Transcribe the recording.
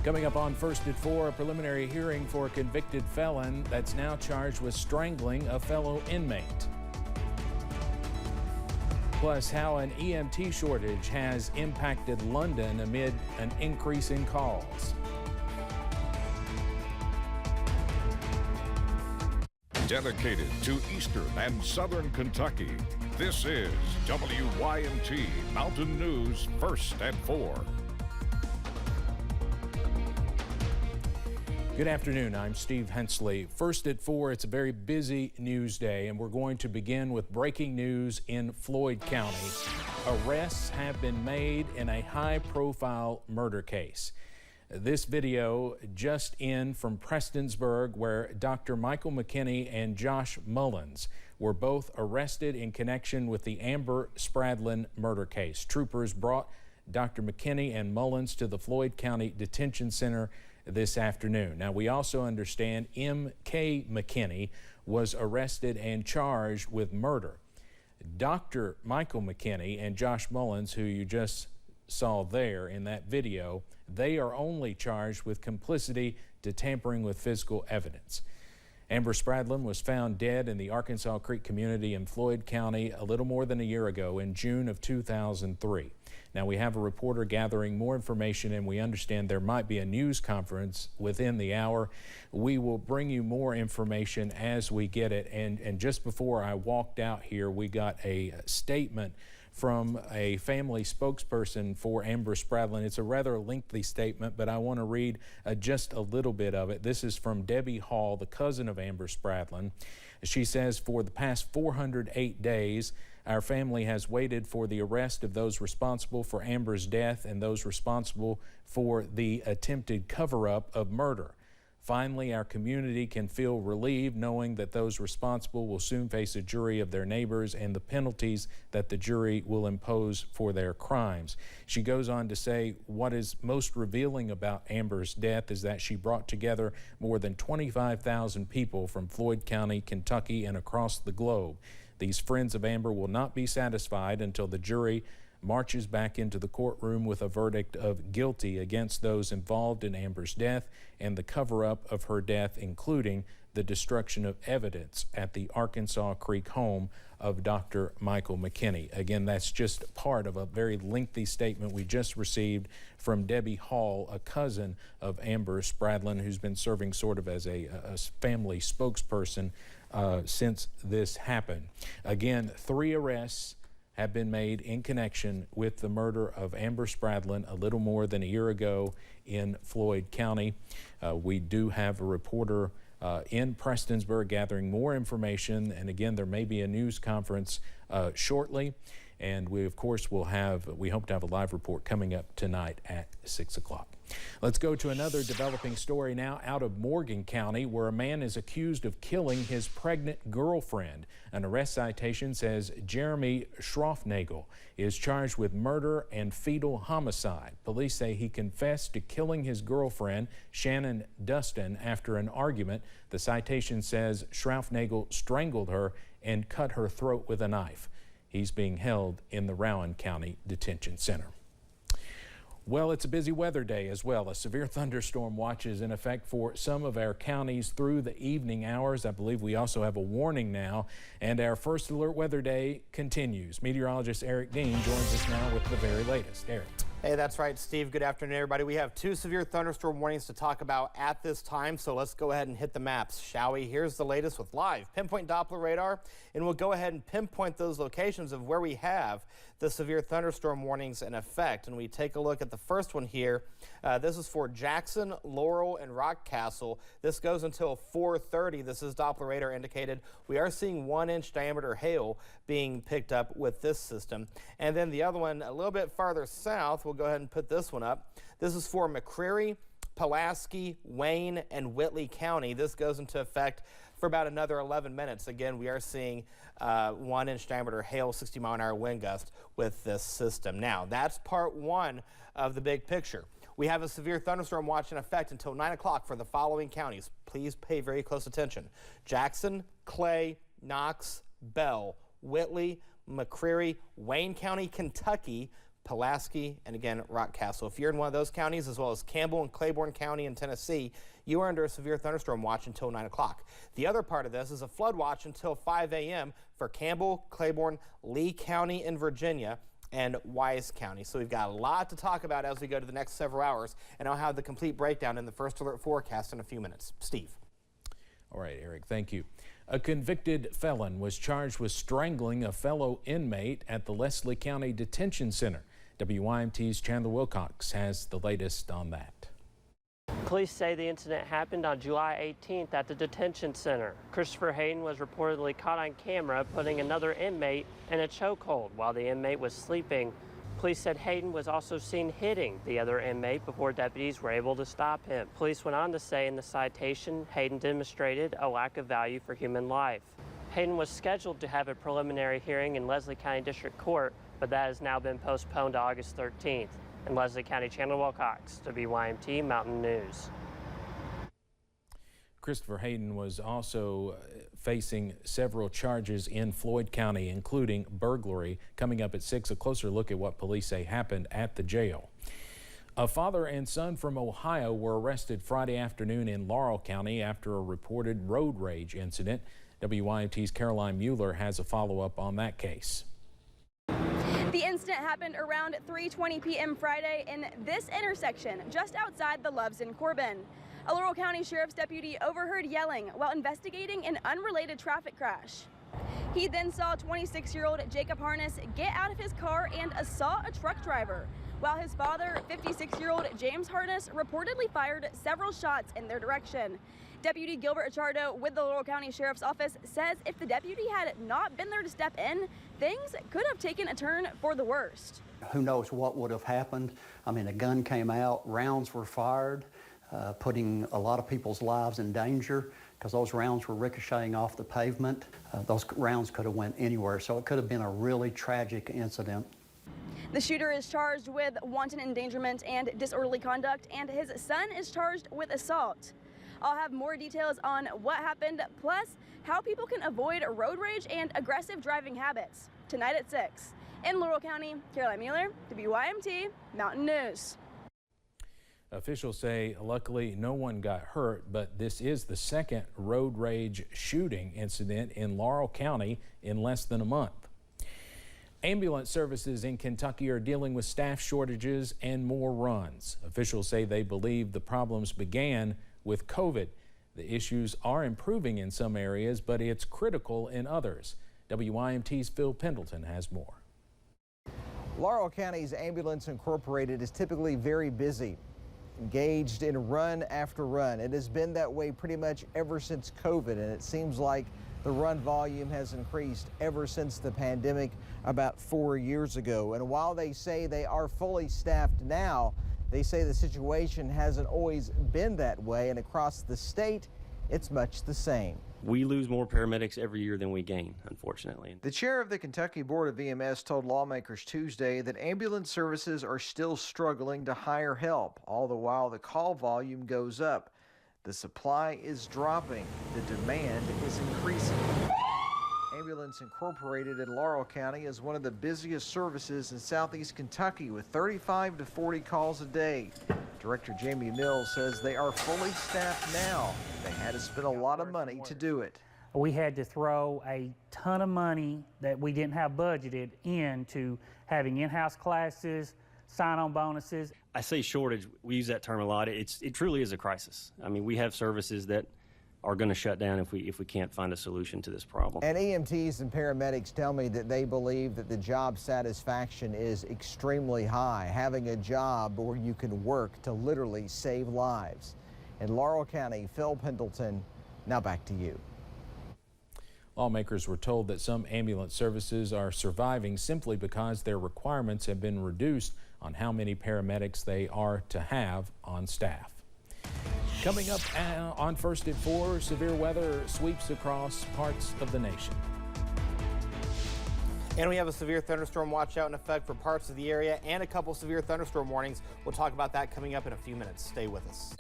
Coming up on First at 4, a preliminary hearing for a convicted felon that's now charged with strangling a fellow inmate. Plus, how an EMT shortage has impacted London amid an increase in calls. Dedicated to Eastern and Southern Kentucky, this is WYMT Mountain News First at 4. Good afternoon, I'm Steve Hensley. First at 4, it's a very busy news day, and we're going to begin with breaking news in Floyd County. Arrests have been made in a high-profile murder case. This video just in from Prestonsburg, where Dr. Michael McKinney and Josh Mullins were both arrested in connection with the Amber Spradlin murder case. Troopers brought Dr. McKinney and Mullins to the Floyd County Detention Center this afternoon. Now, we also understand M.K. McKinney was arrested and charged with murder. Dr. Michael McKinney and Josh Mullins, who you just saw there in that video, they are only charged with complicity to tampering with physical evidence. Amber Spradlin was found dead in the Arkansas Creek community in Floyd County a little more than a year ago in June of 2003. Now, we have a reporter gathering more information, and we understand there might be a news conference within the hour. We will bring you more information as we get it. And just before I walked out here, we got a statement from a family spokesperson for Amber Spradlin. It's a rather lengthy statement, but I want to read just a little bit of it. This is from Debbie Hall, the cousin of Amber Spradlin. She says, for the past 408 days, our family has waited for the arrest of those responsible for Amber's death and those responsible for the attempted cover-up of murder. Finally, our community can feel relieved knowing that those responsible will soon face a jury of their neighbors and the penalties that the jury will impose for their crimes. She goes on to say what is most revealing about Amber's death is that she brought together more than 25,000 people from Floyd County, Kentucky, and across the globe. These friends of Amber will not be satisfied until the jury marches back into the courtroom with a verdict of guilty against those involved in Amber's death and the cover-up of her death, including the destruction of evidence at the Arkansas Creek home of Dr. Michael McKinney. Again, that's just part of a very lengthy statement we just received from Debbie Hall, a cousin of Amber Spradlin, who's been serving sort of as a family spokesperson since this happened. Again, 3 arrests have been made in connection with the murder of Amber Spradlin a little more than a year ago in Floyd County. We do have a reporter in Prestonsburg gathering more information, and again, there may be a news conference shortly, and we of course we hope to have a live report coming up tonight at 6 o'clock. Let's go to another developing story now out of Morgan County, where a man is accused of killing his pregnant girlfriend. An arrest citation says Jeremy Schroffnagel is charged with murder and fetal homicide. Police say he confessed to killing his girlfriend, Shannon Dustin, after an argument. The citation says Schroffnagel strangled her and cut her throat with a knife. He's being held in the Rowan County Detention Center. Well, it's a busy weather day as well. A severe thunderstorm watch is in effect for some of our counties through the evening hours. I believe we also have a warning now, and our first alert weather day continues. Meteorologist Eric Dean joins us now with the very latest. Eric. Hey, that's right, Steve. Good afternoon, everybody. We have 2 severe thunderstorm warnings to talk about at this time, so let's go ahead and hit the maps, shall we? Here's the latest with live pinpoint Doppler radar, and we'll go ahead and pinpoint those locations of where we have the severe thunderstorm warnings in effect. And we take a look at the first one here. This is for Jackson, Laurel, and Rockcastle. This goes until 4:30. This is Doppler radar indicated. We are seeing 1-inch diameter hail being picked up with this system. And then the other one a little bit farther south, we'll go ahead and put this one up. This is for McCreary, Pulaski, Wayne, and Whitley County. This goes into effect for about another 11 minutes. Again, we are seeing 1-inch diameter hail, 60-mile-an-hour wind gust with this system. Now, that's part 1 of the big picture. We have a severe thunderstorm watch in effect until 9 o'clock for the following counties. Please pay very close attention: Jackson, Clay, Knox, Bell, Whitley, McCreary, Wayne County, Kentucky, Pulaski, and again, Rockcastle. If you're in one of those counties, as well as Campbell and Claiborne County in Tennessee, you are under a severe thunderstorm watch until 9 o'clock. The other part of this is a flood watch until 5 a.m. for Campbell, Claiborne, Lee County in Virginia, and Wise County. So we've got a lot to talk about as we go to the next several hours, and I'll have the complete breakdown in the First Alert forecast in a few minutes. Steve. All right, Eric, thank you. A convicted felon was charged with strangling a fellow inmate at the Leslie County Detention Center. WYMT's Chandler Wilcox has the latest on that. Police say the incident happened on July 18th at the detention center. Christopher Hayden was reportedly caught on camera putting another inmate in a chokehold while the inmate was sleeping. Police said Hayden was also seen hitting the other inmate before deputies were able to stop him. Police went on to say in the citation, Hayden demonstrated a lack of value for human life. Hayden was scheduled to have a preliminary hearing in Leslie County District Court, but that has now been postponed to August 13th. In Leslie County, Chandler Wilcox, WYMT Mountain News. Christopher Hayden was also facing several charges in Floyd County, including burglary. Coming up at 6, a closer look at what police say happened at the jail. A father and son from Ohio were arrested Friday afternoon in Laurel County after a reported road rage incident. WYMT's Caroline Mueller has a follow-up on that case. The incident happened around 3:20 p.m. Friday in this intersection just outside the Loves in Corbin. A Laurel County Sheriff's deputy overheard yelling while investigating an unrelated traffic crash. He then saw 26-year-old Jacob Harness get out of his car and assault a truck driver, while his father, 56-year-old James Harness, reportedly fired several shots in their direction. Deputy Gilbert Achardo with the Laurel County Sheriff's Office says if the deputy had not been there to step in, things could have taken a turn for the worst. Who knows what would have happened? I mean, a gun came out, rounds were fired, putting a lot of people's lives in danger because those rounds were ricocheting off the pavement. Those rounds could have went anywhere, so it could have been a really tragic incident. The shooter is charged with wanton endangerment and disorderly conduct, and his son is charged with assault. I'll have more details on what happened, plus how people can avoid road rage and aggressive driving habits. Tonight at 6. In Laurel County, Caroline Mueller, WYMT Mountain News. Officials say luckily no one got hurt, but this is the second road rage shooting incident in Laurel County in less than a month. Ambulance services in Kentucky are dealing with staff shortages and more runs. Officials say they believe the problems began with COVID. The issues are improving in some areas, but it's critical in others. WYMT's Phil Pendleton has more. Laurel County's Ambulance Incorporated is typically very busy, engaged in run after run. It has been that way pretty much ever since COVID, and it seems like the run volume has increased ever since the pandemic about 4 years ago. And while they say they are fully staffed now, they say the situation hasn't always been that way, and across the state, it's much the same. We lose more paramedics every year than we gain, unfortunately. The chair of the Kentucky Board of EMS told lawmakers Tuesday that ambulance services are still struggling to hire help, all the while the call volume goes up. The supply is dropping, the demand is increasing. Ambulance Incorporated in Laurel County is one of the busiest services in southeast Kentucky with 35 to 40 calls a day. Director Jamie Mills says they are fully staffed now. They had to spend a lot of money to do it. We had to throw a ton of money that we didn't have budgeted into having in-house classes, sign-on bonuses. I say shortage, we use that term a lot. It truly is a crisis. I mean, we have services that are going to shut down if we can't find a solution to this problem. And EMTs and paramedics tell me that they believe that the job satisfaction is extremely high, having a job where you can work to literally save lives. In Laurel County, Phil Pendleton, now back to you. Lawmakers were told that some ambulance services are surviving simply because their requirements have been reduced on how many paramedics they are to have on staff. Coming up on First at 4, severe weather sweeps across parts of the nation. And we have a severe thunderstorm watch out in effect for parts of the area and a couple severe thunderstorm warnings. We'll talk about that coming up in a few minutes. Stay with us.